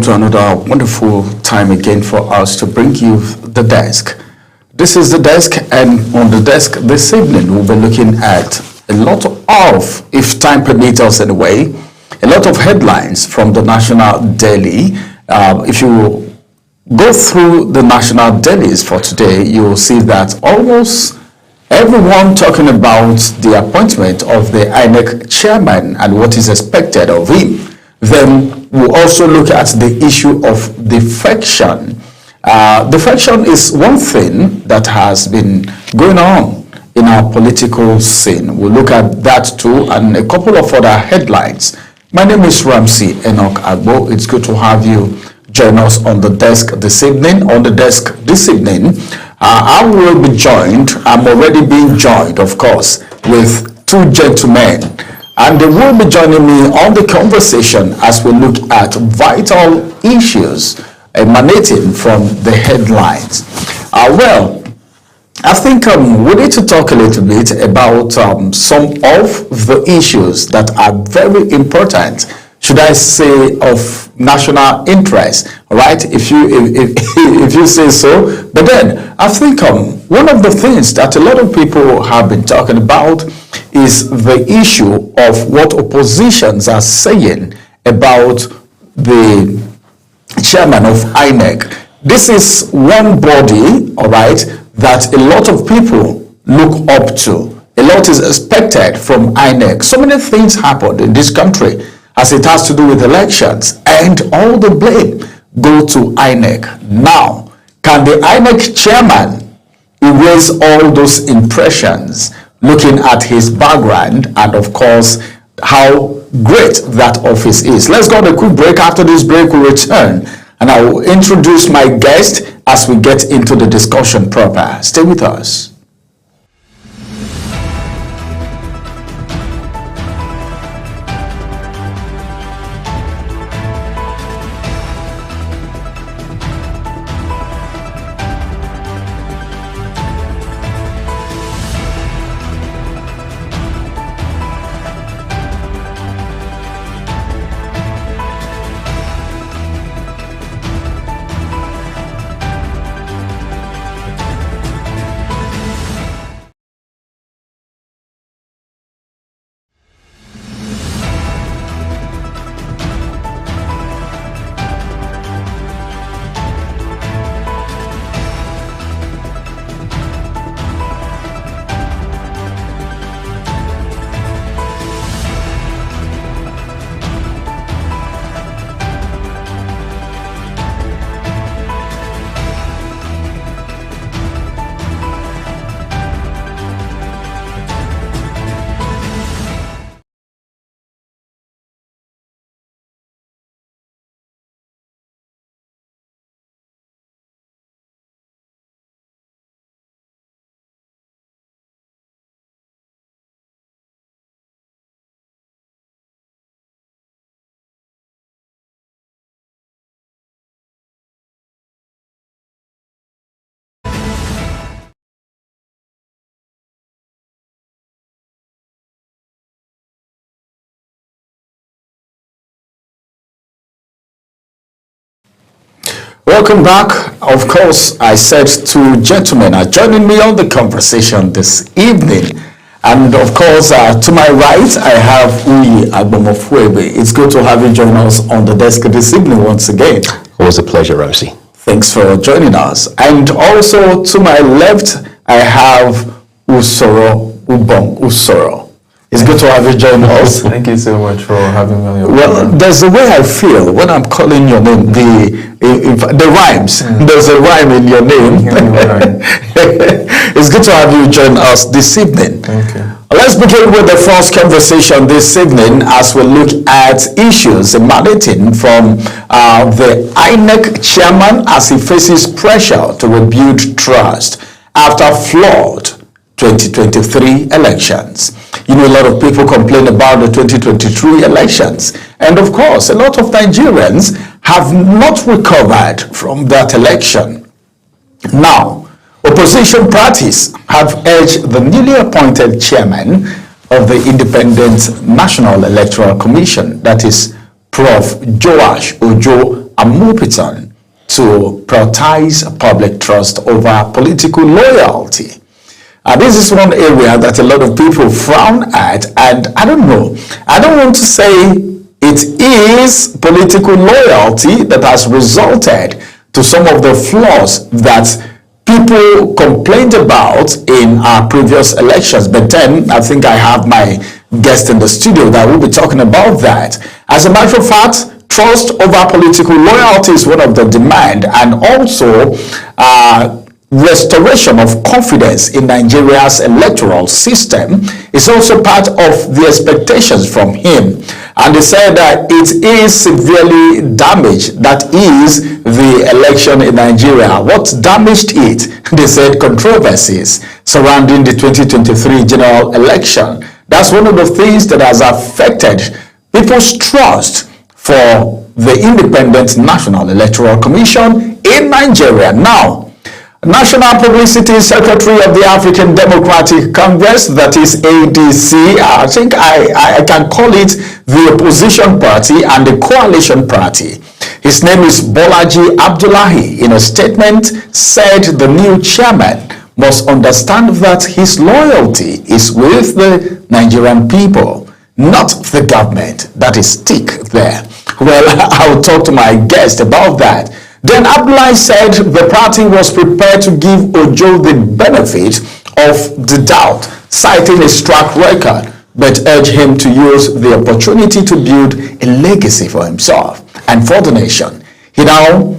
to another wonderful time again for us to bring you the desk. This is the desk, and on the desk this evening we'll be looking at a lot of, if time permits us anyway, a lot of headlines from the national daily. If you go through the national dailies for today, you'll see that almost everyone talking about the appointment of the INEC chairman and what is expected of him. Then we'll also look at the issue of defection. Defection is one thing that has been going on in our political scene. We'll look at that too and a couple of other headlines. My name is Ramsey Enoch Agbo. It's good to have you join us on the desk this evening. On the desk this evening, I will be joined, I'm already being joined, of course, with two gentlemen. And they will be joining me on the conversation as we look at vital issues emanating from the headlines. Well, I think we need to talk a little bit about some of the issues that are very important, should I say, of national interest, right? If you say so. But then I think one of the things that a lot of people have been talking about is the issue of what oppositions are saying about the chairman of INEC. This is one body, all right, that a lot of people look up to. A lot is expected from INEC. So many things happened in this country as it has to do with elections, and all the blame go to INEC. Now, can the INEC chairman erase all those impressions, looking at his background and, of course, how great that office is? Let's go on a quick break. After this break, we'll return, and I will introduce my guest as we get into the discussion proper. Stay with us. Welcome back. Of course, I said two gentlemen are joining me on the conversation this evening. And of course, to my right, I have Uyi Agbomofuebe. It's good to have you join us on the desk this evening once again. It was a pleasure, Ramsey. Thanks for joining us. And also to my left, I have Usoro Usoro. It's good to have you join us. Thank you so much for having me on your program. There's a way I feel when I'm calling your name, the rhymes. There's a rhyme in your name. It's good to have you join us this evening. Thank you. Let's begin with the first conversation this evening as we look at issues emanating from the INEC chairman as he faces pressure to rebuild trust after flawed 2023 elections. You know, a lot of people complain about the 2023 elections. And of course, a lot of Nigerians have not recovered from that election. Now, opposition parties have urged the newly appointed chairman of the Independent National Electoral Commission, that is Prof. Joash Ojo Amupitan to prioritize public trust over political loyalty. This is one area that a lot of people frown at, and I don't know. I don't want to say it is political loyalty that has resulted to some of the flaws that people complained about in our previous elections. But then I think I have my guest in the studio that will be talking about that. As a matter of fact, trust over political loyalty is one of the demand, and also restoration of confidence in Nigeria's electoral system is also part of the expectations from him. And they said that it is severely damaged, that is the election in Nigeria. What damaged it? They said controversies surrounding the 2023 general election. That's one of the things that has affected people's trust for the Independent National Electoral Commission in Nigeria. Now, National Publicity Secretary of the African Democratic Congress, that is ADC, I think I can call it the opposition party and the coalition party. His name is Bolaji Abdullahi. In a statement, said the new chairman must understand that his loyalty is with the Nigerian people, not the government. That is stick there. Well, I'll talk to my guest about that. Then Abdullahi said the party was prepared to give Ojo the benefit of the doubt, citing his track record, but urged him to use the opportunity to build a legacy for himself and for the nation. He now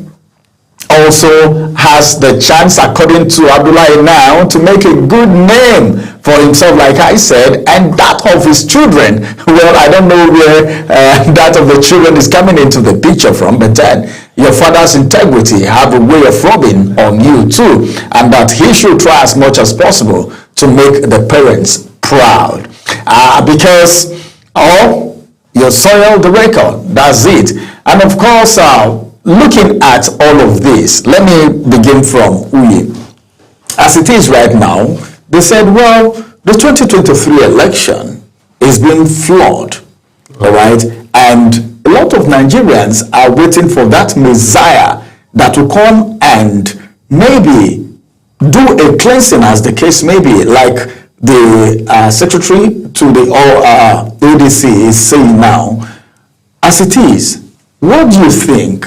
also has the chance, according to Abdullahi now, to make a good name for himself, like I said, and that of his children. Well, I don't know where that of the children is coming into the picture from, but then your father's integrity have a way of rubbing on you too, and that he should try as much as possible to make the parents proud. Because you soil the record, that's it. And of course, looking at all of this, let me begin from Uyi. As it is right now, they said, well, the 2023 election is being flawed, all right? And a lot of Nigerians are waiting for that Messiah that will come and maybe do a cleansing, as the case may be, like the secretary to the ADC is saying now. As it is, what do you think,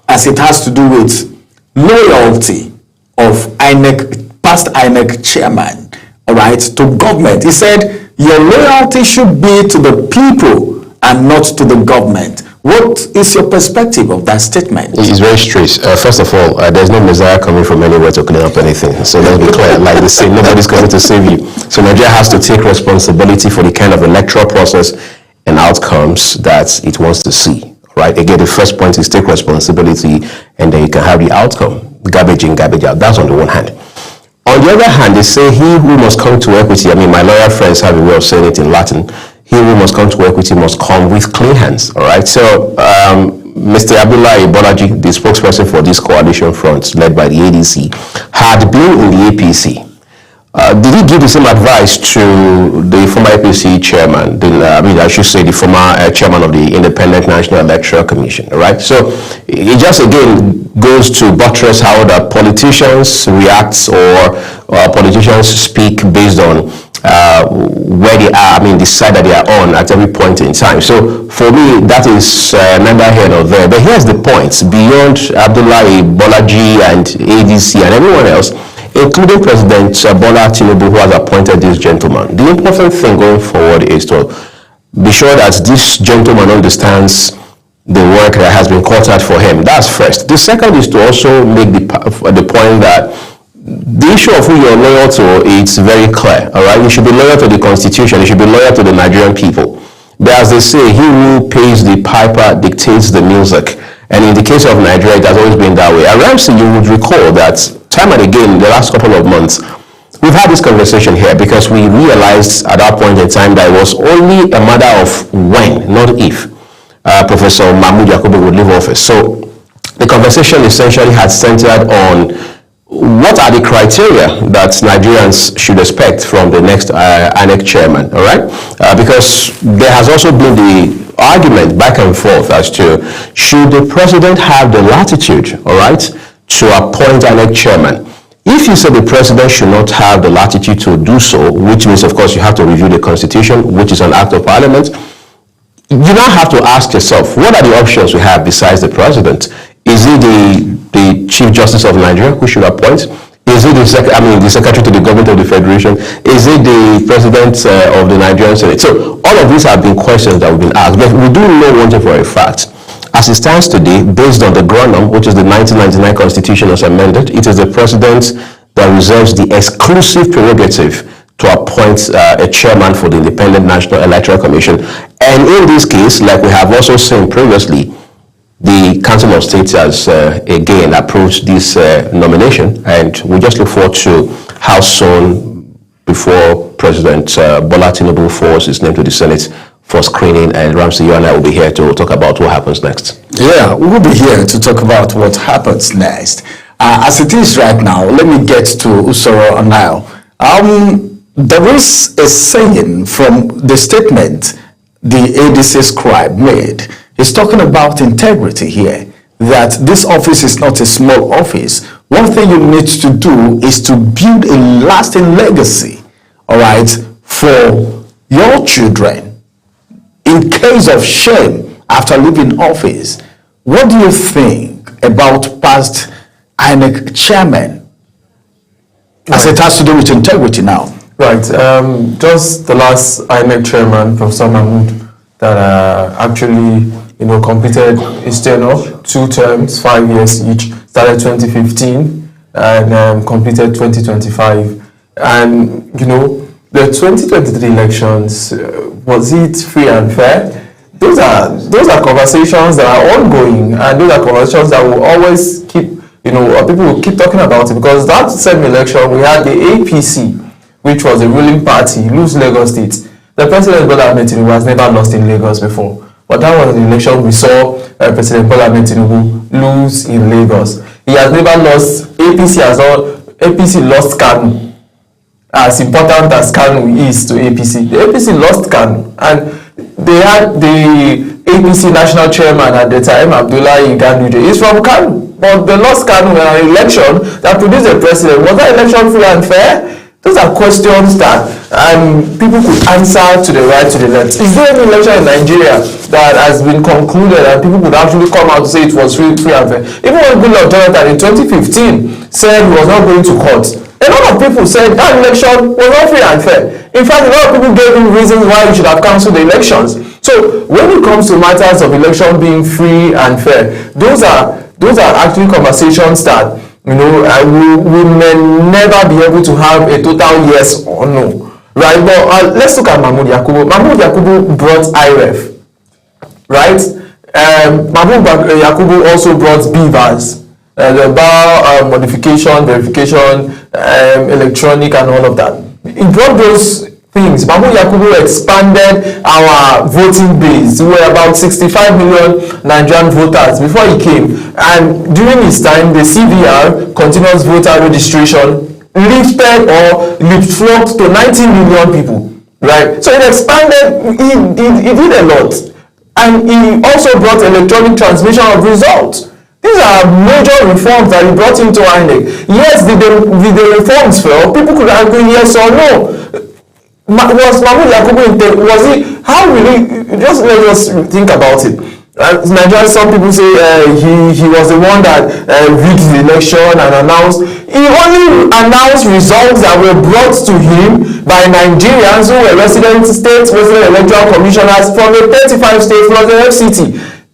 as it has to do with loyalty of INEC, past INEC chairman, all right, to government? He said your loyalty should be to the people and not to the government. What is your perspective of that statement? It's very straight. First of all, there's no Messiah coming from anywhere to clean up anything. So let's be clear. Like they say, nobody's coming to save you. So Nigeria has to take responsibility for the kind of electoral process and outcomes that it wants to see. Right? Again, the first point is take responsibility, and then you can have the outcome. Garbage in, garbage out. That's on the one hand. On the other hand, they say he who must come to equity. I mean, my lawyer friends have a way of saying it in Latin. He who must come to equity must come with clean hands. All right. So, Mr. Abdullahi Bolaji, the spokesperson for this coalition front led by the ADC, had been in the APC. Did he give the same advice to the former APC chairman? I should say the former chairman of the Independent National Electoral Commission. All right. So it just again goes to buttress how the politicians react or politicians speak based on where they are, the side that they are on at every point in time. So for me, that is neither here nor there. But here's the point. Beyond Abdullahi Bolaji and ADC and everyone else, including President Bola Tinubu, who has appointed this gentleman, the important thing going forward is to be sure that this gentleman understands the work that has been called out for him. That's first. The second is to also make the point that the issue of who you're loyal to, it's very clear, all right? You should be loyal to the Constitution. You should be loyal to the Nigerian people. But as they say, he who pays the piper dictates the music. And in the case of Nigeria, it has always been that way. And Ramsey, you would recall that time and again, in the last couple of months, we've had this conversation here because we realized at that point in time that it was only a matter of when, not if, Professor Mahmoud Yakubu would leave office. So the conversation essentially had centered on what are the criteria that Nigerians should expect from the next INEC chairman, all right? Because there has also been the argument back and forth as to should the president have the latitude, all right, to appoint INEC chairman. If you say the president should not have the latitude to do so, which means, of course, you have to review the constitution, which is an act of parliament, you now have to ask yourself, what are the options we have besides the president? Is it the Chief Justice of Nigeria who should appoint? Is it the Secretary to the Government of the Federation? Is it the President of the Nigerian Senate? So all of these have been questions that we've been asked, but we do know one thing for a fact. As it stands today, based on the Gronum, which is the 1999 Constitution as amended, it is the President that reserves the exclusive prerogative to appoint a chairman for the Independent National Electoral Commission. And in this case, like we have also seen previously, the Council of State has again approved this nomination, and we just look forward to how soon before President Bola Tinubu forwards his name to the Senate for screening, and Ramsey, you and I will be here to talk about what happens next. Yeah, we'll be here to talk about what happens next. As it is right now, let me get to Usoro Anayo. There is a saying from the statement the ADC scribe made. He's talking about integrity here, that this office is not a small office. One thing you need to do is to build a lasting legacy, all right, for your children in case of shame after leaving office. What do you think about past INEC chairman as it has to do with integrity now? Right. Just the last INEC chairman, Professor Mahmood, that actually completed his tenure, 2 terms, 5 years each, started 2015 and completed 2025. And, the 2023 elections, was it free and fair? Those are conversations that are ongoing, and those are conversations that will always keep, people will keep talking about it, because that same election, we had the APC, which was the ruling party, lose Lagos State. The President Bola Ahmed Tinubu has never lost in Lagos before. But that was the election we saw President Bola Ahmed Tinubu lose in Lagos. He has never lost, APC lost Kanu. As important as Kanu is to APC, the APC lost Kanu. And they had the APC national chairman at the time, Abdullahi Ganduje, is from Kanu. But they lost Kanu in an election that produced a president. Was that election free and fair? Those are questions that people could answer to the right, to the left. Is there any election in Nigeria that has been concluded and people could actually come out to say it was free and fair? Even when Goodluck Jonathan in 2015 said he was not going to court, a lot of people said that election was not free and fair. In fact, a lot of people gave him reasons why he should have cancelled the elections. So when it comes to matters of election being free and fair, those are actually conversations that we may never be able to have a total yes or no, right? But let's look at Mahmood Yakubu. Mahmood Yakubu brought IREF, right? Mahmood Yakubu also brought BVAS, the bar modification, verification, electronic, and all of that. He brought those things. Mahmood Yakubu expanded our voting base. We were about 65 million Nigerian voters before he came. And during his time, the CVR, continuous voter registration, lifted or leapfrogged to 19 million people, right? So it expanded, he did a lot. And he also brought electronic transmission of results. These are major reforms that he brought into INEC. Yes, did the reforms fail? People could argue yes or no. Was Mahmood Yakubu, was he, how really, just let us think about it. Nigeria, some people say he was the one that rigged the election and announced. He only announced results that were brought to him by Nigerians who were resident electoral commissioners from the 35 states plus the FCT.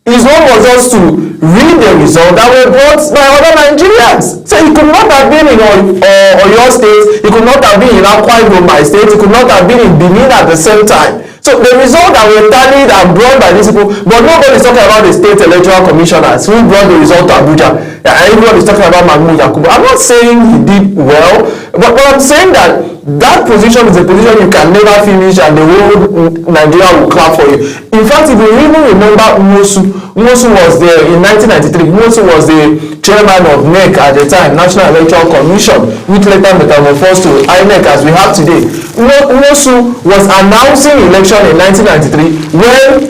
His one was just to read the result that were brought by other Nigerians. So he could not have been in Oyo State, he could not have been in Akwa Ibom State, he could not have been in Benin at the same time. So the result that were tallied and brought by these people, but nobody is talking about the state electoral commissioners who brought the result to Abuja. Everyone is talking about Mahmood Yakubu. I'm not saying he did well, but I'm saying that position is a position you can never finish and the whole Nigeria will clap for you. In fact, if you even remember Nwosu was there in 1993. Nwosu was the chairman of NEC at the time, National Electoral Commission, which later metamorphosed to INEC as we have today. Nwosu was announcing election in 1993 when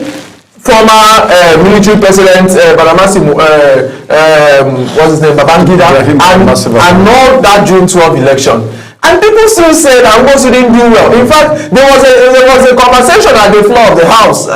former military president Badamasi, what's his name, Babangida, Ibrahim Badamasi. and not that June 12 election. And people still say that Nwosu didn't do well. In fact, there was a conversation at the floor of the House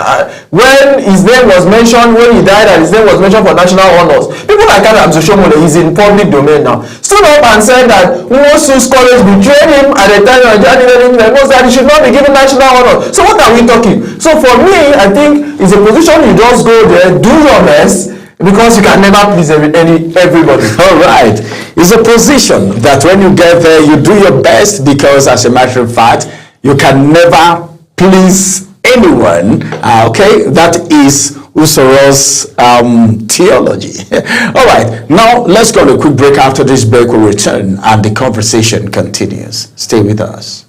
when his name was mentioned, when he died, and his name was mentioned for national honors. People like Adams Oshomole, he's in public domain now, stood up and said that Nwosu's scholars betrayed him at the time of that he should not be given national honors. So what are we talking? So for me, I think it's a position you just go there, do your best, because you can never please everybody. All right. It's a position that when you get there, you do your best, because as a matter of fact, you can never please anyone. Okay, that is Usoro's theology. All right. Now, let's go on a quick break. After this break, we'll return and the conversation continues. Stay with us.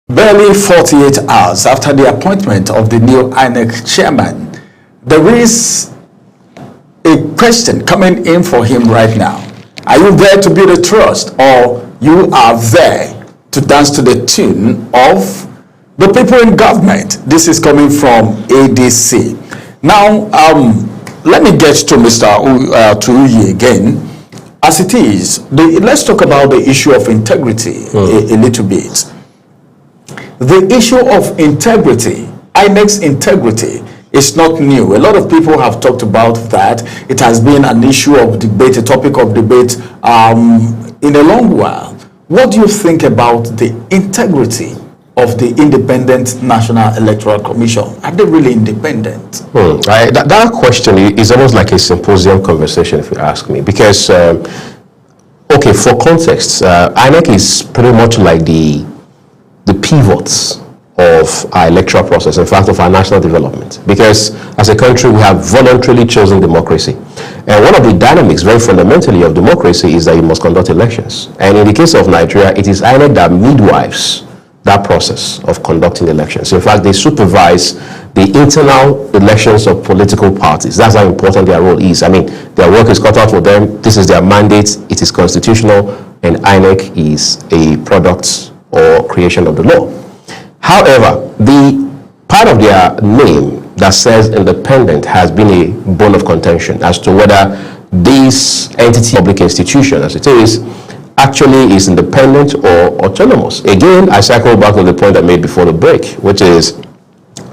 Barely 48 hours after the appointment of the new INEC chairman, there is a question coming in for him right now. Are you there to build a trust, or you are there to dance to the tune of the people in government? This is coming from ADC. Now, let me get to Mr. Tuyi again. As it is, let's talk about the issue of integrity a little bit. The issue of integrity, INEC's integrity, is not new. A lot of people have talked about that. It has been an issue of debate, a topic of debate in a long while. What do you think about the integrity of the Independent National Electoral Commission? Are they really independent? That question is almost like a symposium conversation, if you ask me, because, okay, for context, INEC is pretty much like the pivots of our electoral process, in fact, of our national development. Because as a country, we have voluntarily chosen democracy. And one of the dynamics, very fundamentally, of democracy is that you must conduct elections. And in the case of Nigeria, it is INEC that midwives that process of conducting elections. In fact, they supervise the internal elections of political parties. That's how important their role is. I mean, their work is cut out for them. This is their mandate. It is constitutional. And INEC is a product or creation of the law. However, the part of their name that says independent has been a bone of contention as to whether this entity, public institution as it is, actually is independent or autonomous. Again, I cycle back to the point I made before the break, which is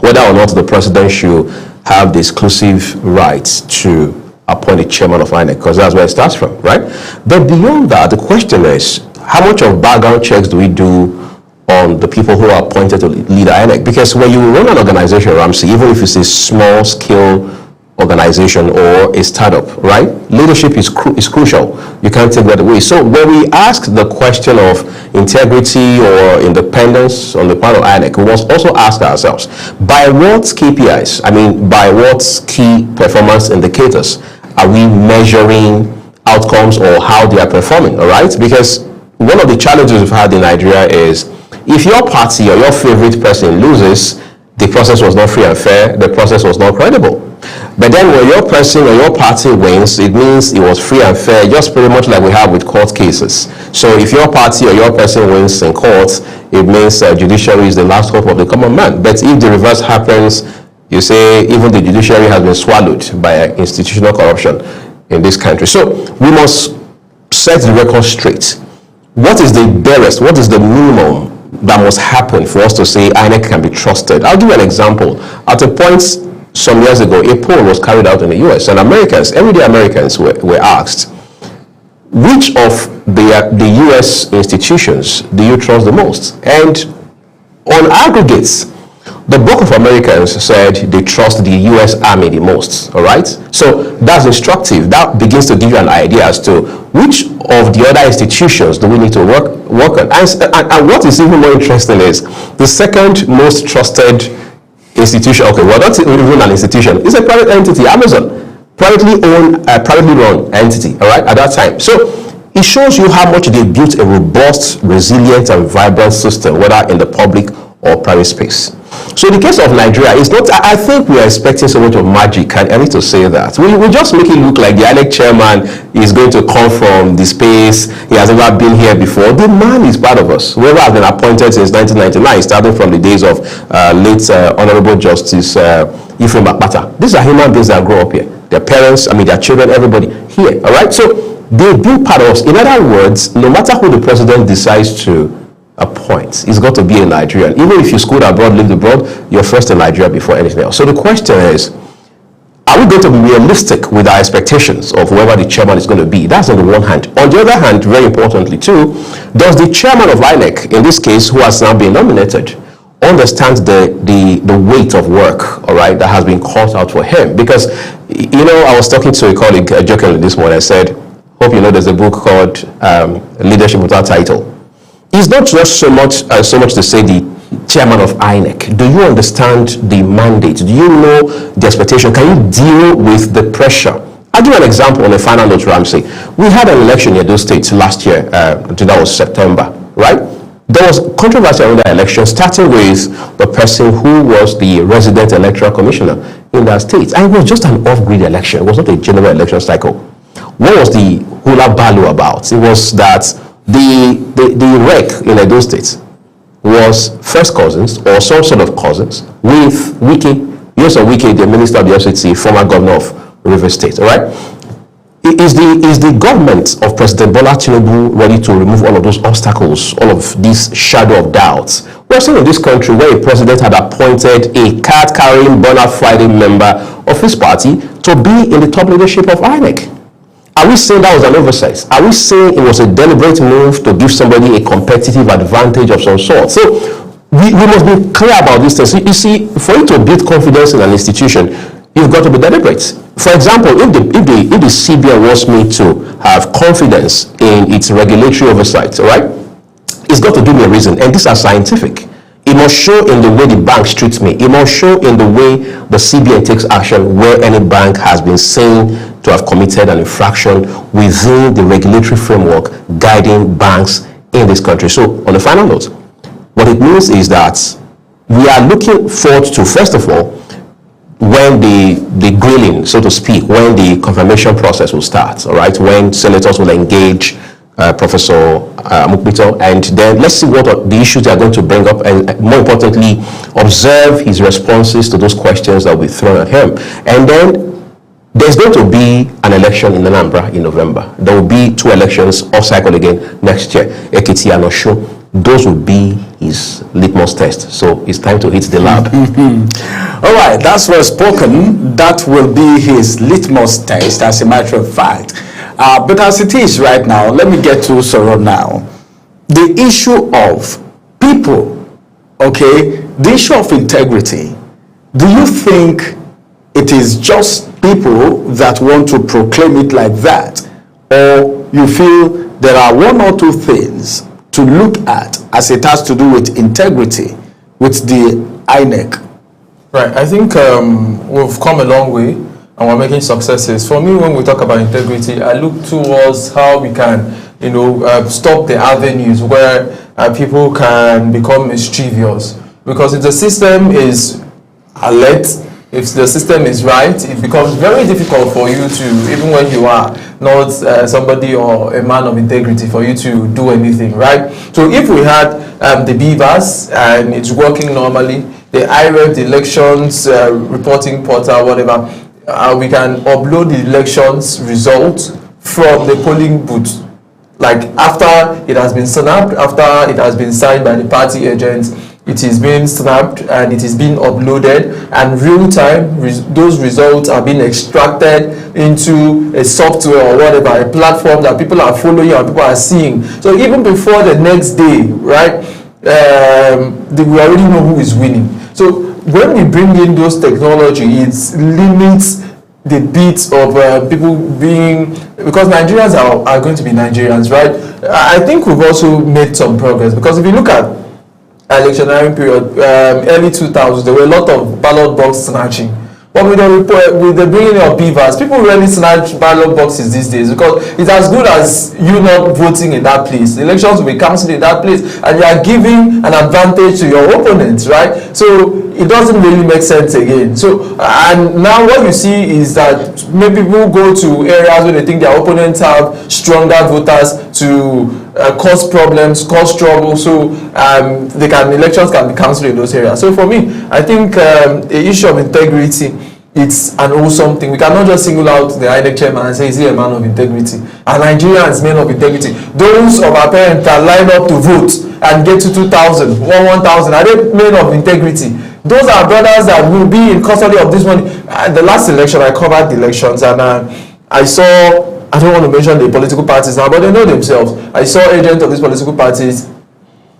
whether or not the president should have the exclusive rights to appoint a chairman of INEC, because that's where it starts from, right? But beyond that, the question is, how much of background checks do we do on the people who are appointed to lead INEC? Because when you run an organization, Ramsey, even if it's a small-scale organization or a startup, right? Leadership is crucial. You can't take that away. So when we ask the question of integrity or independence on the part of INEC, we must also ask ourselves, by what KPIs, I mean, by what key performance indicators are we measuring outcomes or how they are performing, all right? Because one of the challenges we've had in Nigeria is if your party or your favorite person loses, the process was not free and fair, the process was not credible. But then when your person or your party wins, it means it was free and fair, just pretty much like we have with court cases. So if your party or your person wins in court, it means judiciary is the last hope of the common man. But if the reverse happens, you say even the judiciary has been swallowed by institutional corruption in this country. So we must set the record straight. What is the barest, what is the minimum that must happen for us to say INEC can be trusted? I'll give you an example. At a point some years ago, a poll was carried out in the US, and Americans, everyday Americans were asked, which of the US institutions do you trust the most? And on aggregates, the bulk of Americans said they trust the US Army the most, all right? So that's instructive. That begins to give you an idea as to which of the other institutions do we need to work on. And what is even more interesting is the second most trusted institution, okay, well, not even an institution, it's a private entity, Amazon, privately owned, privately run entity, all right, at that time. So it shows you how much they built a robust, resilient, and vibrant system, whether in the public or private space. So in the case of Nigeria, it's not, I think we are expecting so much of magic, and I need to say that. We just make it look like the INEC chairman is going to come from the space, he has never been here before. The man is part of us. Whoever has been appointed since 1999, starting from the days of late Honorable Justice Ephraim Akpata. These are human beings that grow up here. Their parents, I mean their children, everybody here, all right? So they build part of us. In other words, no matter who the president decides to appoint, it's got to be a Nigerian. Even if you schooled abroad, lived abroad, you're first in Nigeria before anything else. So the question is, are we going to be realistic with our expectations of whoever the chairman is going to be? That's on the one hand. On the other hand, very importantly too, does the chairman of INEC, in this case, who has now been nominated, understand the weight of work, all right, that has been called out for him? Because, you know, I was talking to a colleague jokingly this morning. I said, hope you know there's a book called Leadership Without Title. It's not just so much to say the chairman of INEC. Do you understand the mandate? Do you know the expectation? Can you deal with the pressure? I'll give you an example on a final note, Ramsey. We had an election in Edo State last year, that was September, right? there was controversy around the election, starting with the person who was the resident electoral commissioner in that state. And it was just an off-grid election. It was not a general election cycle. What was the hula balu about? It was that the rec in Edo State was first cousins or some sort of cousins with Wike. Yes, Wike, the minister of the FCT, former governor of Rivers State. All right. Is the government of President Bola Tinubu ready to remove all of those obstacles, all of this shadow of doubts? We're seeing in this country where a president had appointed a card-carrying bona fide member of his party to be in the top leadership of INEC. Are we saying that was an oversight? Are we saying it was a deliberate move to give somebody a competitive advantage of some sort? So we must be clear about this thing. You see, for you to build confidence in an institution, you've got to be deliberate. For example, if the CBN wants me to have confidence in its regulatory oversight, all right, it's got to give me a reason, and these are scientific. It must show in the way the banks treat me. It must show in the way the CBN takes action where any bank has been seen to have committed an infraction within the regulatory framework guiding banks in this country. So, on the final note, what it means is that we are looking forward to, first of all, when the grilling, so to speak, when the confirmation process will start, all right, when senators will engage Professor Mukbito, and then let's see what the issues they are going to bring up, and more importantly, observe his responses to those questions that will be thrown at him. And then there's going to be an election in Anambra in November. There will be 2 elections off cycle again next year, Ekiti and Osun. Those will be his litmus test. So it's time to hit the lab. All right, that's well spoken. That will be his litmus test, as a matter of fact. But as it is right now, let me get to Soro now. The issue of people, okay, the issue of integrity. Do you think it is just people that want to proclaim it like that? Or you feel there are 1 or 2 things to look at as it has to do with integrity with the INEC? Right, I think we've come a long way and we're making successes. For me, when we talk about integrity, I look towards how we can, stop the avenues where people can become mischievous. Because if the system is alert, if the system is right, it becomes very difficult for you to, even when you are not somebody or a man of integrity, for you to do anything, right? So if we had the BVAS and it's working normally, the IREF, the elections reporting portal, whatever, we can upload the elections results from the polling booth. Like after it has been snapped, after it has been signed by the party agents, it is being snapped and it is being uploaded, and real time those results are being extracted into a software or whatever, a platform that people are following and people are seeing. So even before the next day, right, we already know who is winning. So when we bring in those technology, it limits the bit of people being, because Nigerians are going to be Nigerians, right? I think we've also made some progress, because if you look at electioneering period, early 2000s, there were a lot of ballot box snatching. But with the bringing of BVAS, people really snatch ballot boxes these days, because it's as good as you not voting in that place. The elections will be cancelled in that place, and you are giving an advantage to your opponents, right? So it doesn't really make sense again. So, and now what you see is that maybe people go to areas where they think their opponents have stronger voters to cause problems, cause trouble, so elections can be cancelled in those areas. So for me, I think the issue of integrity, it's an awesome thing. We cannot just single out the INEC chairman and say, is he a man of integrity? And Nigerians men of integrity. Those of our parents that line up to vote and get to 2,000, 1,000, are they men of integrity? Those are brothers that will be in custody of this money. The last election, I covered the elections, and I saw, I don't want to mention the political parties now, but they know themselves. I saw agents of these political parties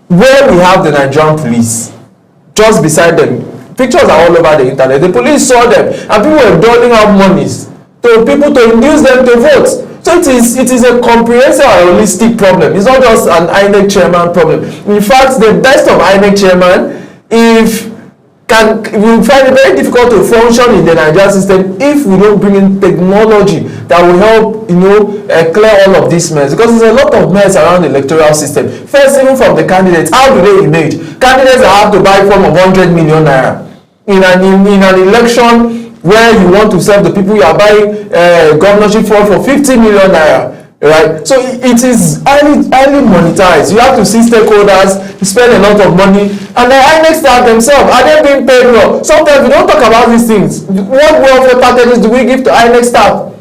where we have the Nigerian police just beside them. Pictures are all over the internet. The police saw them, and people were doling out monies to people to induce them to vote. So it is a comprehensive and holistic problem. It's not just an INEC chairman problem. In fact, the best of INEC chairman, if we find it very difficult to function in the Nigerian system if we don't bring in technology that will help, clear all of this mess, because there's a lot of mess around the electoral system. First, even from the candidates, how do they image? Candidates that have to buy form of 100 million naira in an election where you want to serve the people, you are buying governorship for 50 million naira. Right, so it is highly monetized. You have to see stakeholders spend a lot of money, and the INEC staff themselves, are they being paid well? Sometimes we don't talk about these things. What welfare packages do we give to INEC staff?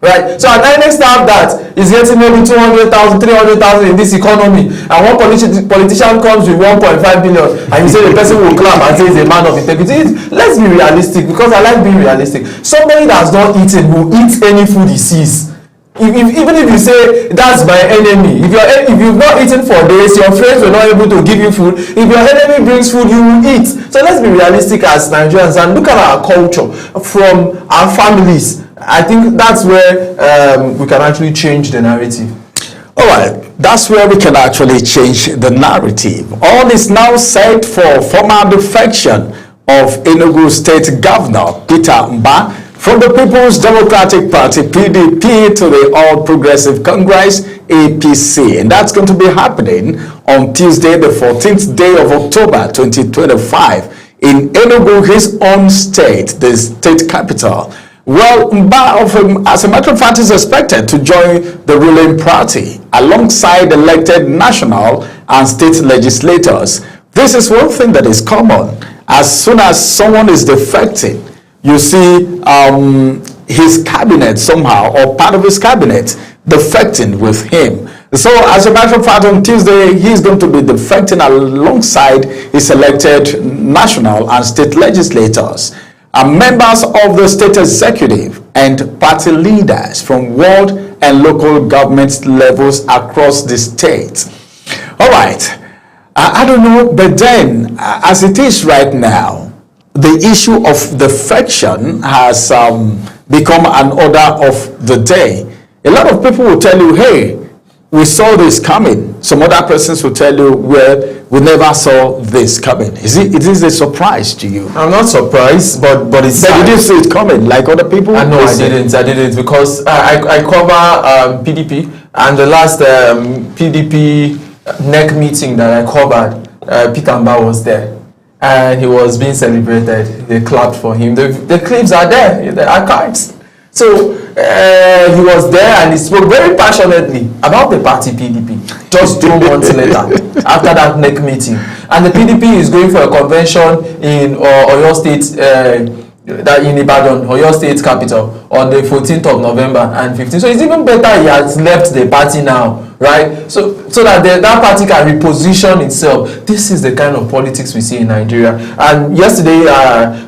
Right, so an INEC staff that is getting maybe 200,000, 300,000 in this economy, and one politician comes with 1.5 billion, and you say the person will clap and say he's a man of integrity. Let's be realistic, because I like being realistic. Somebody that's not eating will eat any food he sees. Even if you say that's my enemy, if you've not eaten for days, your friends were not able to give you food. If your enemy brings food, you will eat. So let's be realistic as Nigerians and look at our culture from our families. I think that's where we can actually change the narrative. All right, that's where we can actually change the narrative. All is now set for former defection of Enugu State Governor Peter Mbah from the People's Democratic Party, PDP, to the All Progressive Congress, APC. And that's going to be happening on Tuesday, the 14th day of October, 2025, in Enugu, his own state, the state capital. Well, Mbah, as a matter of fact, is expected to join the ruling party alongside elected national and state legislators. This is one thing that is common. As soon as someone is defecting, you see his cabinet somehow, or part of his cabinet, defecting with him. So as a matter of fact, on Tuesday, he's going to be defecting alongside his elected national and state legislators, members of the state executive, and party leaders from world and local government levels across the state. All right, I don't know, but then, as it is right now, the issue of defection has become an order of the day. A lot of people will tell you, hey, we saw this coming. Some other persons will tell you, well, we never saw this coming. It is a surprise to you? I'm not surprised, but it's sad. But you didn't see it coming like other people? No, I didn't, because I cover PDP, and the last PDP NEC meeting that I covered, Peter Mbah was there. And he was being celebrated. They clapped for him. The clips are there in the archives. So he was there and he spoke very passionately about the party PDP just 2 months later after that NEC meeting. And the PDP is going for a convention in Oyo State, in Ibadan, Oyo State capital, on the 14th of November and 15th. So it's even better he has left the party now, right? So that that party can reposition itself. This is the kind of politics we see in Nigeria. And yesterday,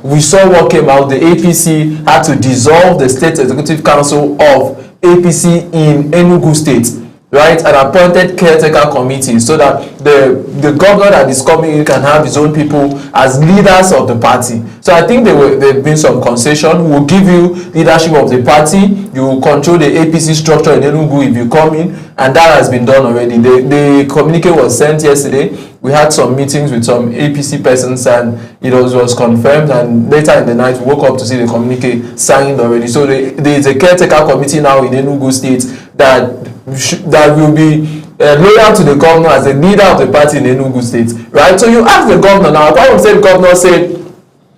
we saw what came out. The APC had to dissolve the State Executive Council of APC in Enugu State, right? An appointed caretaker committee, so that the governor that is coming in can have his own people as leaders of the party. So I think there've been some concession. We'll give you leadership of the party. You control the APC structure in Enugu if you come in, and that has been done already. The communique was sent yesterday. We had some meetings with some APC persons, and it was confirmed. And later in the night, we woke up to see the communique signed already. So there is a caretaker committee now in Enugu State that will be loyal to the governor as the leader of the party in Enugu State, right? So you ask the governor now. Why would say the governor said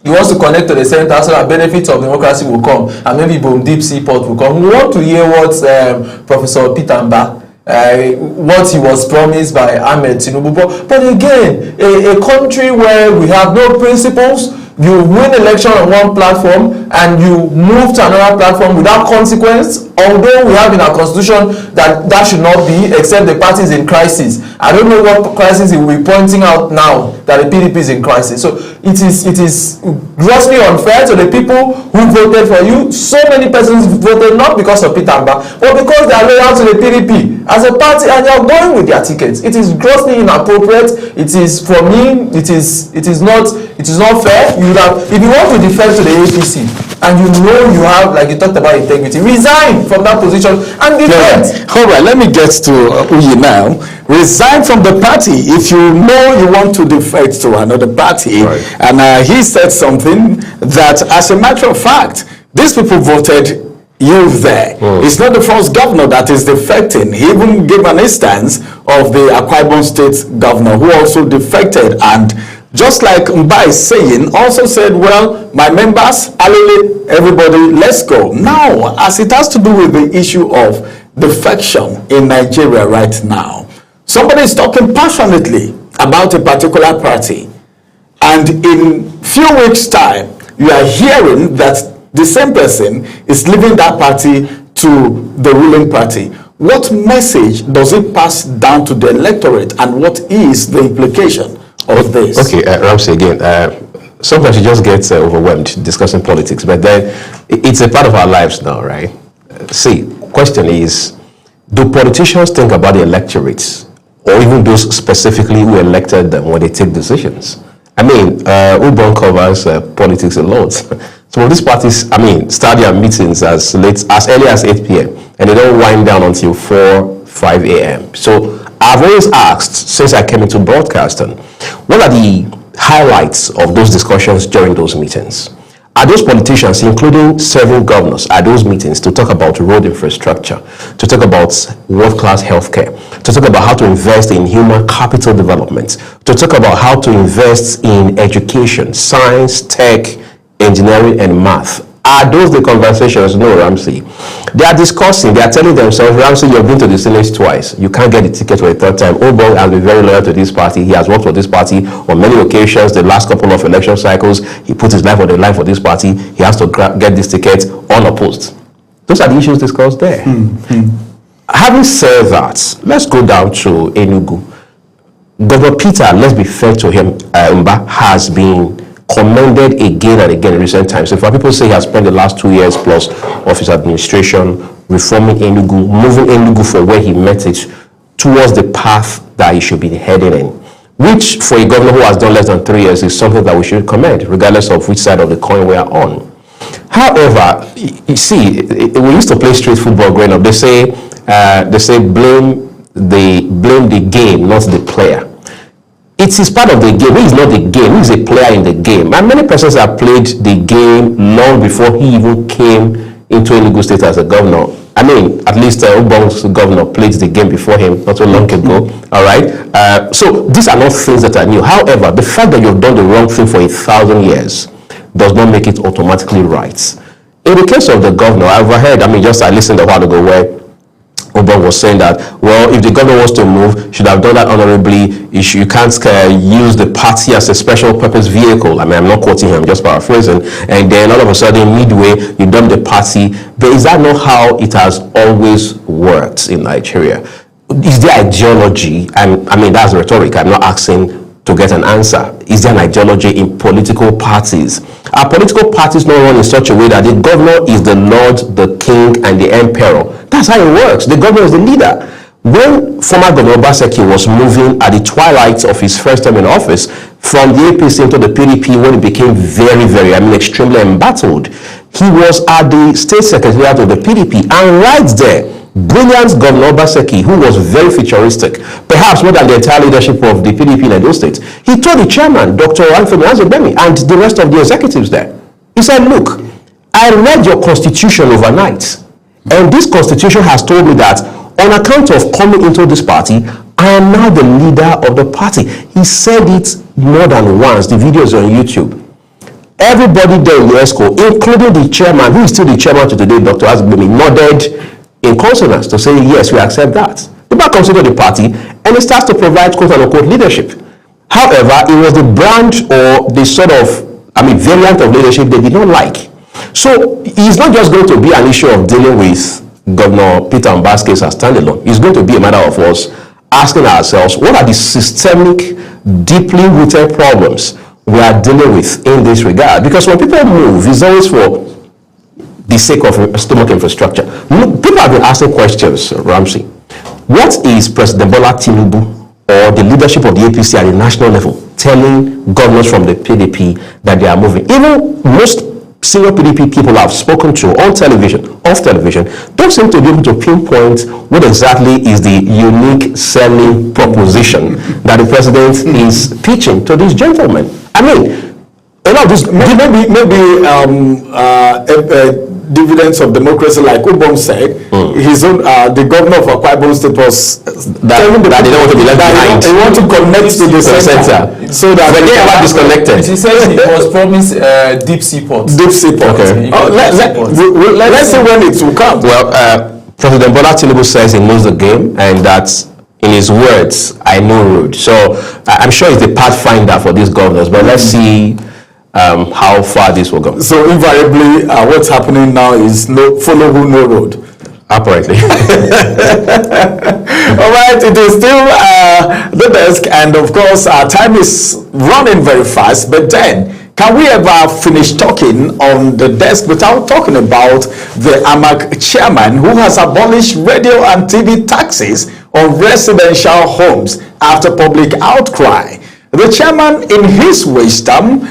he wants to connect to the center so that benefits of democracy will come, and maybe Boom Deep Seaport will come? We want to hear what Professor Peter Mbah, what he was promised by Ahmed Tinubu. But again, a country where we have no principles, you win election on one platform and you move to another platform without consequence, although we have in our constitution that should not be, except the party is in crisis. I don't know what crisis he will be pointing out now that the PDP is in crisis. So it is grossly unfair to the people who voted for you. So many persons voted not because of Peter Mbah, but because they are loyal to the PDP as a party, and they are going with their tickets. It is grossly inappropriate. It is, for me, it is not fair. If you want to defect to the APC, and you know you have, like you talked about integrity, resign from that position and defect. All right, let me get to Uyi now. Resign from the party if you know you want to defect to another party. Right. And he said something that, as a matter of fact, these people voted you there. It's not the first governor that is defecting. He even gave an instance of the Akwa Ibom State governor who also defected, and just like Mba is saying, also said, well, my members, alele, everybody, let's go. Now, as it has to do with the issue of defection in Nigeria right now, somebody is talking passionately about a particular party, and in few weeks' time, you are hearing that the same person is leaving that party to the ruling party. What message does it pass down to the electorate, and what is the implication of this? Okay, Ramsey, again, sometimes you just get overwhelmed discussing politics, but then it's a part of our lives now, right? See, question is, do politicians think about the electorate, or even those specifically who elected them when they take decisions? I mean, Ubon covers politics a lot. So these parties, start their meetings as early as 8 p.m. and they don't wind down until 5 a.m. So I've always asked, since I came into broadcasting, what are the highlights of those discussions during those meetings? Are those politicians, including serving governors, at those meetings to talk about road infrastructure, to talk about world-class healthcare, to talk about how to invest in human capital development, to talk about how to invest in education, science, tech, engineering, and math? Are those the conversations? No, Ramsey. They are discussing, they are telling themselves, Ramsey, you've been to the Senate twice. You can't get the ticket for a third time. Obong has been very loyal to this party. He has worked for this party on many occasions. The last couple of election cycles, he put his life on the line for this party. He has to get this ticket unopposed. Those are the issues discussed there. Having said that, let's go down to Enugu. Governor Peter, let's be fair to him, Mba, has been commended again and again in recent times. If people say he has spent the last 2 years plus of his administration reforming Enugu, moving Enugu from where he met it towards the path that he should be heading in, which for a governor who has done less than 3 years is something that we should commend, regardless of which side of the coin we are on. However, you see, we used to play street football growing up. They say blame the game, not the player. It is part of the game. He is not the game. He is a player in the game. And many persons have played the game long before he even came into Enugu State as a governor. At least Ubong's governor played the game before him not so long ago. All right. So these are not things that are new. However, the fact that you've done the wrong thing for 1,000 years does not make it automatically right. In the case of the governor, I overheard, I listened a while ago where Ubong was saying that, well, if the governor wants to move, should have done that honorably. You can't use the party as a special purpose vehicle. I'm not quoting him, I'm just paraphrasing. And then all of a sudden, midway, you dump the party. But is that not how it has always worked in Nigeria? Is there ideology? And that's rhetoric. I'm not asking to get an answer. Is there an ideology in political parties? Are political parties not run in such a way that the governor is the Lord, the King, and the Emperor? That's how it works. The governor is the leader. When former Governor Obaseki was moving at the twilight of his first term in office from the APC into the PDP, when it became very, very, extremely embattled, he was at the state secretariat of the PDP, and right there, brilliant Governor Obaseki, who was very futuristic, perhaps more than the entire leadership of the PDP in Edo State, he told the chairman, Dr. Anthony Azubemi, and the rest of the executives there, he said, look, I read your constitution overnight, and this constitution has told me that on account of coming into this party, I am now the leader of the party. He said it more than once. The video is on YouTube. Everybody there in the ESCO, including the chairman, who is still the chairman to today, Dr. Azubemi, nodded in consonance to say, yes, we accept that. The man comes into the party and he starts to provide quote-unquote leadership. However, it was the brand or the sort of, variant of leadership they did not like. So it's not just going to be an issue of dealing with Governor Peter Mba's case as standalone. It's going to be a matter of us asking ourselves, what are the systemic, deeply rooted problems we are dealing with in this regard? Because when people move, it's always for the sake of stomach infrastructure. People have been asking questions, Ramsey. What is President Bola Tinubu or the leadership of the APC at the national level telling governors from the PDP that they are moving? Even most senior PDP people I've spoken to on television, off television, don't seem to be able to pinpoint what exactly is the unique selling proposition that the president is pitching to these gentlemen. I mean, a lot of this, dividends of democracy, like Ubom said, his own, the governor of Akwa Ibom State was that they don't want to be left behind. They want to connect to the center, so that when they are disconnected. He says he was promised deep sea ports. Deep sea port. Okay. Let's see when it will come. Well, President Bola Tinubu says he knows the game, and that, in his words, I know road. So I'm sure it's the pathfinder for these governors, but let's see how far this will go. So invariably, what's happening now is follow who no road. Apparently. All right, it is still the desk, and of course, our time is running very fast. But then, can we ever finish talking on the desk without talking about the AMAC chairman who has abolished radio and TV taxes on residential homes after public outcry? The chairman, in his wisdom,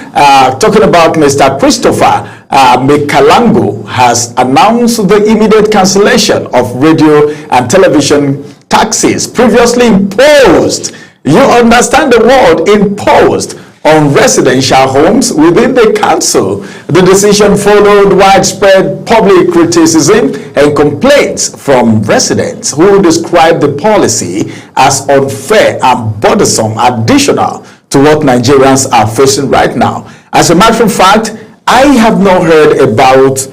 talking about Mr. Christopher Mekalango, has announced the immediate cancellation of radio and television taxes previously imposed. You understand the word imposed on residential homes within the council. The decision followed widespread public criticism and complaints from residents who described the policy as unfair and burdensome additional to what Nigerians are facing right now. As a matter of fact, I have not heard about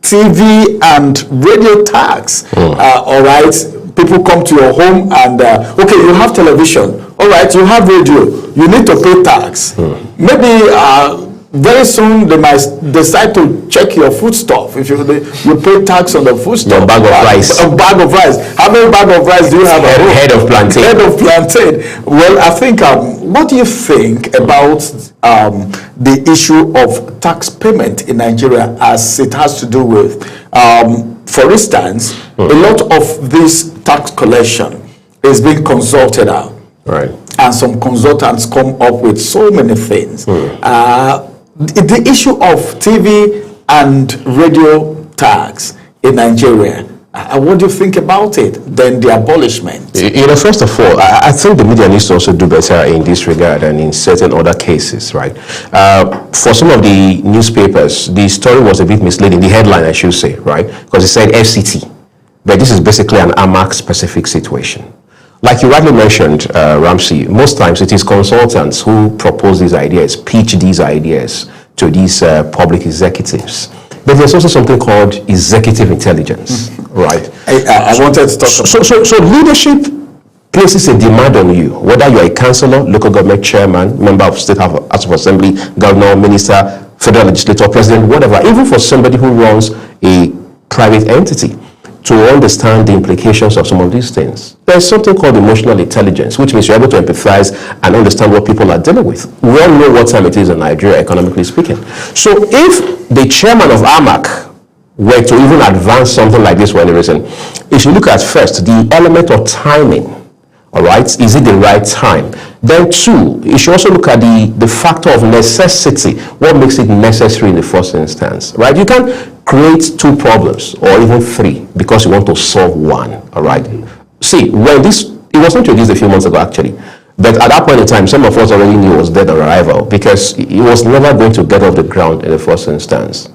TV and radio tax. All right, people come to your home and okay, you have television. All right, you have radio. You need to pay tax. Maybe very soon they might decide to check your foodstuff. If you pay tax on the foodstuff. Your bag of rice. A bag of rice. How many bag of rice do you have? Head of plantain. Head of plantain. Well, I think. What do you think about the issue of tax payment in Nigeria as it has to do with, for instance, a lot of this tax collection is being consulted out. Right. And some consultants come up with so many things. The issue of TV and radio tax in Nigeria, what do you think about it? Then the abolishment. You know, first of all, I think the media needs to also do better in this regard and in certain other cases, right? For some of the newspapers, the story was a bit misleading, the headline, I should say, right? Because it said FCT, but this is basically an AMAC-specific situation. Like you rightly mentioned, Ramsey, most times it is consultants who propose these ideas, pitch these ideas to these public executives. But there's also something called executive intelligence, right? I wanted to talk about. So leadership places a demand on you, whether you're a councillor, local government chairman, member of State House of Assembly, governor, minister, federal legislator, president, whatever, even for somebody who runs a private entity, to understand the implications of some of these things. There's something called emotional intelligence, which means you're able to empathize and understand what people are dealing with. We all know what time it is in Nigeria, economically speaking. So if the chairman of AMAC were to even advance something like this for any reason, if you look at first, the element of timing, all right, is it the right time? Then two, you should also look at the factor of necessity. What makes it necessary in the first instance, right? You can't create two problems or even three because you want to solve one, all right? See, when it was introduced a few months ago actually, but at that point in time, some of us already knew it was dead on arrival because it was never going to get off the ground in the first instance.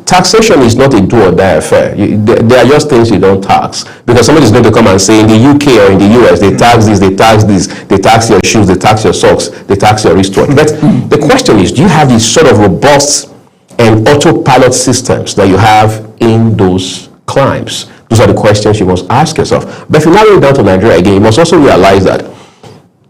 Taxation is not a do or die affair. There are just things you don't tax because somebody is going to come and say in the UK or in the US they tax this, they tax this, they tax your shoes, they tax your socks, they tax your wristwatch. But the question is, do you have these sort of robust and autopilot systems that you have in those climes? Those are the questions you must ask yourself. But if you narrow it down to Nigeria again, you must also realize that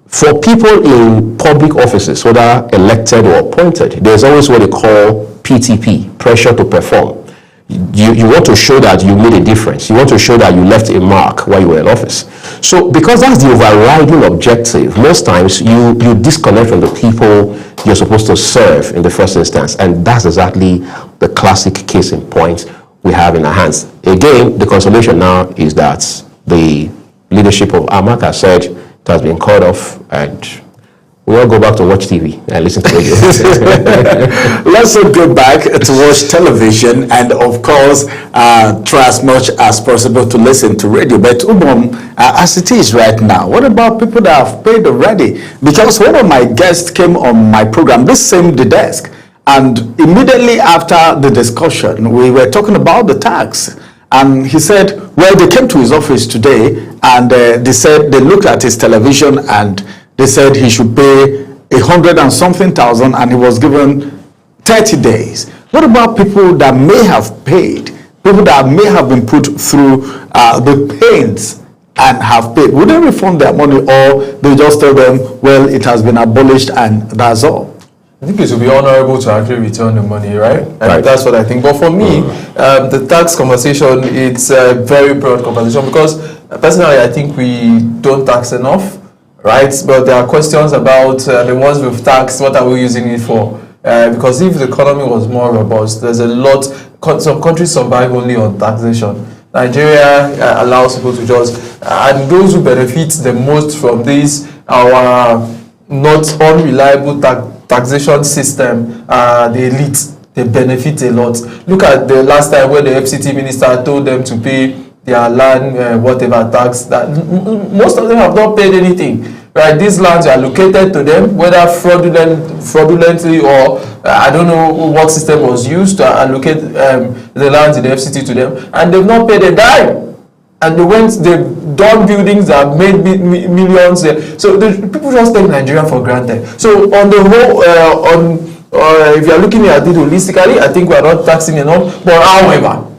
for people in public offices, whether elected or appointed, there's always what they call PTP, pressure to perform. You want to show that you made a difference. You want to show that you left a mark while you were in office. So because that's the overriding objective, most times you disconnect from the people you're supposed to serve in the first instance. And that's exactly the classic case in point we have in our hands. Again, the consolation now is that the leadership of AMAC has said it has been cut off and we all go back to watch TV and listen to radio. Let's all go back to watch television and, of course, try as much as possible to listen to radio. But Ubom, as it is right now, what about people that have paid already? Because one of my guests came on my program, this same The Desk, and immediately after the discussion, we were talking about the tax. And he said, well, they came to his office today and they said they looked at his television and they said he should pay 100 and something thousand, and he was given 30 days. What about people that may have paid, people that may have been put through the pains and have paid? Would they refund their money, or they just tell them, well, it has been abolished and that's all? I think it would be honorable to actually return the money, right? And that's what I think. But for me, the tax conversation, it's a very broad conversation, because personally, I think we don't tax enough, right? But there are questions about the ones we've taxed, what are we using it for? Because if the economy was more robust, there's a lot, some countries survive only on taxation. Nigeria allows people to just, and those who benefit the most from this, our not unreliable taxation system, the elite, they benefit a lot. Look at the last time when the FCT minister told them to pay their land, whatever tax, that most of them have not paid anything, right? These lands are allocated to them, whether fraudulently or I don't know what system was used to allocate the lands in the FCT to them, and they've not paid a dime. And they've done buildings that have made millions. So people just take Nigeria for granted. So on the whole, if you're looking at it holistically, I think we are not taxing enough. But however,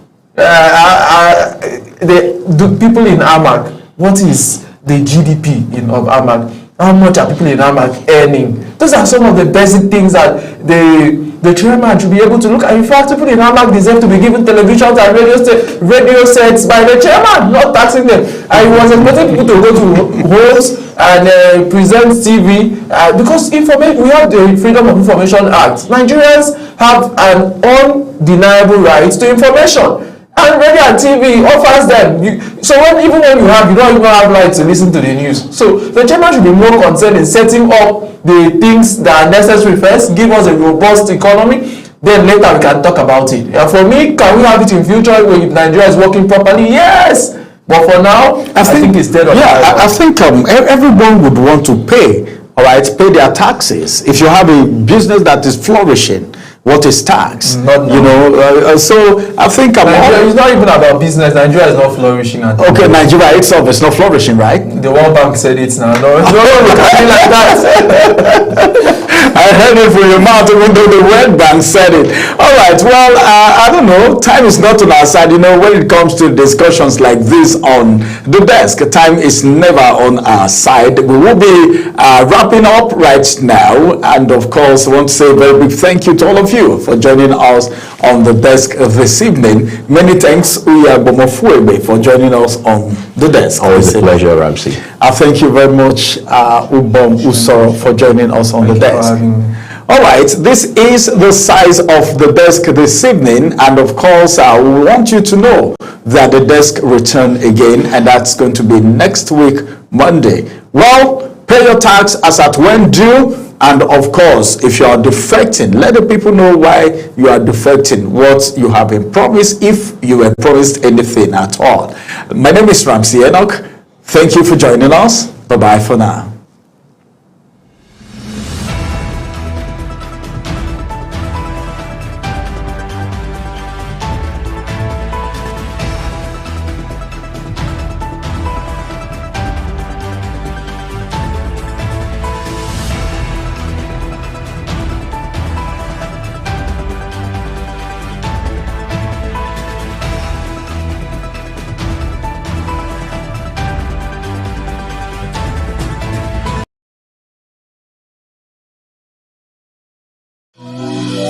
the people in AMAC, what is the GDP of AMAC? How much are people in AMAC earning? Those are some of the basic things that the chairman should be able to look at. In fact, people in AMAC deserve to be given televisions and radio sets by the chairman, not taxing them. I was expecting people to go to host and present TV because information. We have the Freedom of Information Act. Nigerians have an undeniable right to information. And radio and TV offers them. Even when you don't even have right to listen to the news. So the chairman should be more concerned in setting up the things that are necessary first, give us a robust economy, then later we can talk about it. For me, can we have it in future when Nigeria is working properly? Yes. But for now, I think it's dead on the line. I think everyone would want to pay, all right, pay their taxes. If you have a business that is flourishing, what is tax? So I think it's not even about business. Nigeria is not flourishing. Okay, Nigeria itself is not flourishing, right? The World Bank said it now. No, like that. I heard it from your mouth, even though the World Bank said it. All right, well, I don't know. Time is not on our side. When it comes to discussions like this on The Desk, time is never on our side. We will be wrapping up right now. And of course, I want to say a very big thank you to all of you for joining us on The Desk this evening. Many thanks, Uya Bomofuebe, for joining us on The Desk. Always a pleasure, Ramsey. Thank you very much, Ubom Usoro, for joining us on The Desk. All right, this is the size of The Desk this evening, and of course, we want you to know that The Desk return again, and that's going to be next week, Monday. Well, pay your tax as at when due. And of course, if you are defecting, let the people know why you are defecting, what you have been promised, if you were promised anything at all. My name is Ramsey Enoch. Thank you for joining us. Bye-bye for now.